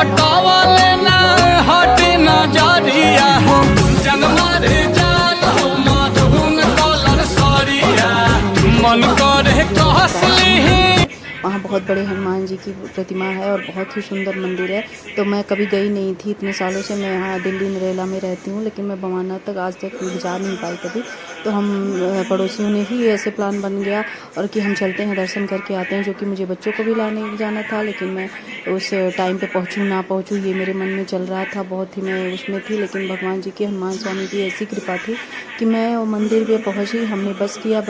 हटावा लेना हटे नजरिया जन मारे जान हो मधुन कलर सरिया मन करे कहसली। वहाँ बहुत बड़े हनुमान जी की प्रतिमा है और बहुत ही सुंदर मंदिर है। तो मैं कभी गई नहीं थी, इतने सालों से मैं यहाँ दिल्ली नरेला में रहती हूँ, लेकिन मैं भवाना तक आज तक जा नहीं पाई कभी। तो हम पड़ोसियों ने ही ऐसे प्लान बन गया और कि हम चलते हैं दर्शन करके आते हैं, जो कि मुझे बच्चों को भी लाने जाना था, लेकिन मैं उस टाइम पे पहुँचूँ ना पहुँचूँ ये मेरे मन में चल रहा था, बहुत ही मैं उसमें थी। लेकिन भगवान जी की, हनुमान स्वामी की ऐसी कृपा थी कि मैं वो मंदिर पे पहुँची। हमने बस किया,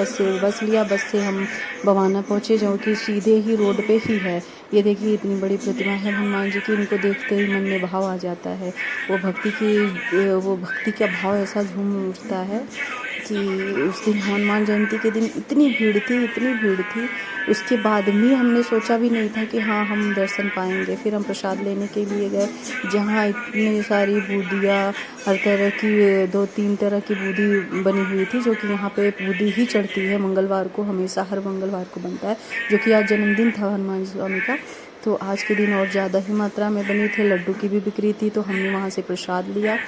बस से हम भवाना पहुँचे, जो कि सीधे ही रोड पे ही है। ये देखिए इतनी बड़ी प्रतिमा है हनुमान जी की, इनको देखते ही मन में भाव आ जाता है। वो भक्ति का भाव ऐसा झूम उठता है कि उस दिन हनुमान जयंती के दिन इतनी भीड़ थी। उसके बाद भी हमने सोचा भी नहीं था कि हाँ हम दर्शन पाएंगे। फिर हम प्रसाद लेने के लिए गए, जहाँ इतनी सारी बूंदियाँ, हर तरह की 2-3 तरह की बूंदी बनी हुई थी, जो कि यहाँ पे बूंदी ही चढ़ती है मंगलवार को, हमेशा हर मंगलवार को बनता है। जो कि आज जन्मदिन था हनुमान स्वामी का, तो आज के दिन और ज़्यादा ही मात्रा में बनी थे। लड्डू की भी बिक्री थी, तो हमने वहाँ से प्रसाद लिया।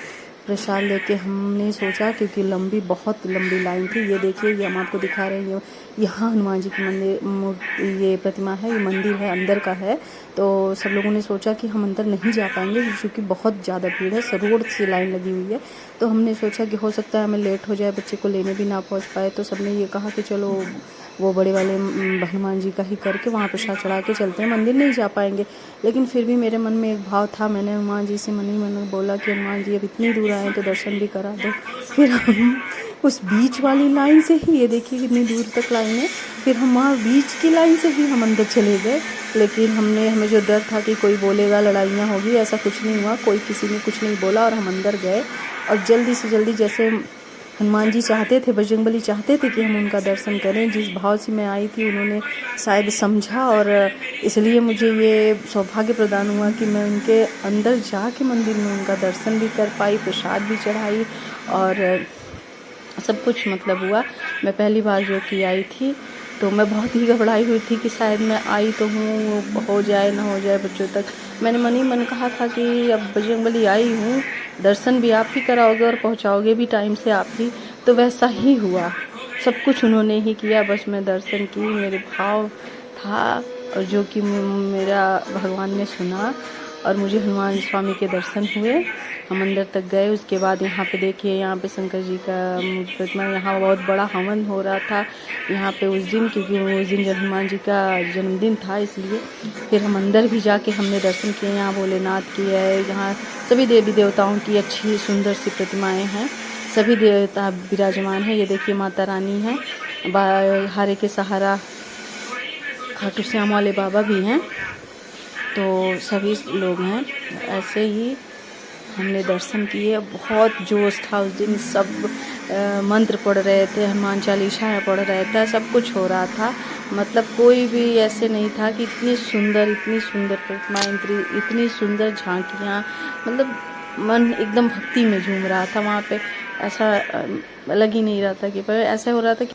प्रसाद लेके हमने सोचा, क्योंकि बहुत लंबी लाइन थी। ये देखिए, ये हम आपको दिखा रहे हैं, यहाँ हनुमान जी की ये प्रतिमा है, ये मंदिर है, अंदर का है। तो सब लोगों ने सोचा कि हम अंदर नहीं जा पाएंगे क्योंकि बहुत ज़्यादा भीड़ है, रोड से लाइन लगी हुई है। तो हमने सोचा कि हो सकता है हमें लेट हो जाए, बच्चे को लेने भी ना पहुँच पाए। तो सबने ये कहा कि चलो वो बड़े वाले हनुमान जी का ही करके वहाँ प्रसाद चढ़ा के चलते हैं, मंदिर नहीं जा पाएंगे। लेकिन फिर भी मेरे मन में एक भाव था, मैंने हनुमान जी से मन ही मन बोला कि हनुमान जी अब इतनी दूर आए तो दर्शन भी करा दो। फिर हम उस बीच वाली लाइन से ही, ये देखिए कितनी दूर तक लाइन है, फिर हम वहाँ बीच की लाइन से ही हम अंदर चले गए। लेकिन हमें जो डर था कि कोई बोलेगा लड़ाइयाँ होगी, ऐसा कुछ नहीं हुआ, किसी ने कुछ नहीं बोला और हम अंदर गए। और जल्दी से जल्दी, जैसे हनुमान जी चाहते थे, बजरंगबली चाहते थे कि हम उनका दर्शन करें, जिस भाव से मैं आई थी उन्होंने शायद समझा, और इसलिए मुझे ये सौभाग्य प्रदान हुआ कि मैं उनके अंदर जाके मंदिर में उनका दर्शन भी कर पाई, प्रसाद भी चढ़ाई और सब कुछ मतलब हुआ। मैं पहली बार जो कि आई थी, तो मैं बहुत ही घबराई हुई थी कि शायद मैं आई तो हूँ, हो जाए ना हो जाए बच्चों तक। मैंने मन ही मन कहा था कि अब बजरंगबली आई हूँ, दर्शन भी आप ही कराओगे और पहुँचाओगे भी टाइम से आप ही। तो वैसा ही हुआ, सब कुछ उन्होंने ही किया, बस मैं दर्शन की, मेरे भाव था, और जो कि मेरा भगवान ने सुना और मुझे हनुमान स्वामी के दर्शन हुए। हम अंदर तक गए। उसके बाद यहाँ पे देखिए, यहाँ पे शंकर जी का प्रतिमा, यहाँ बहुत बड़ा हवन हो रहा था यहाँ पे उस दिन, क्योंकि उस दिन हनुमान जी का जन्मदिन था, इसलिए फिर हम अंदर भी जाके हमने दर्शन किए। यहाँ भोलेनाथ की है, यहाँ सभी देवी देवताओं की अच्छी सुंदर सी प्रतिमाएँ हैं, सभी देवता विराजमान है। ये देखिए माता रानी है, हारे के सहारा खाटू श्याम वाले बाबा भी हैं, तो सभी लोग हैं। ऐसे ही हमने दर्शन किए, बहुत जोश था उस दिन, सब मंत्र पढ़ रहे थे, हनुमान चालीसा पढ़ रहे थे, सब कुछ हो रहा था। मतलब कोई भी ऐसे नहीं था कि इतनी सुंदर प्रतिमाएं, इतनी सुंदर झांकियाँ, मतलब मन एकदम भक्ति में झूम रहा था वहाँ पे। ऐसा लग ही नहीं रहा था कि, पर ऐसा हो रहा था कि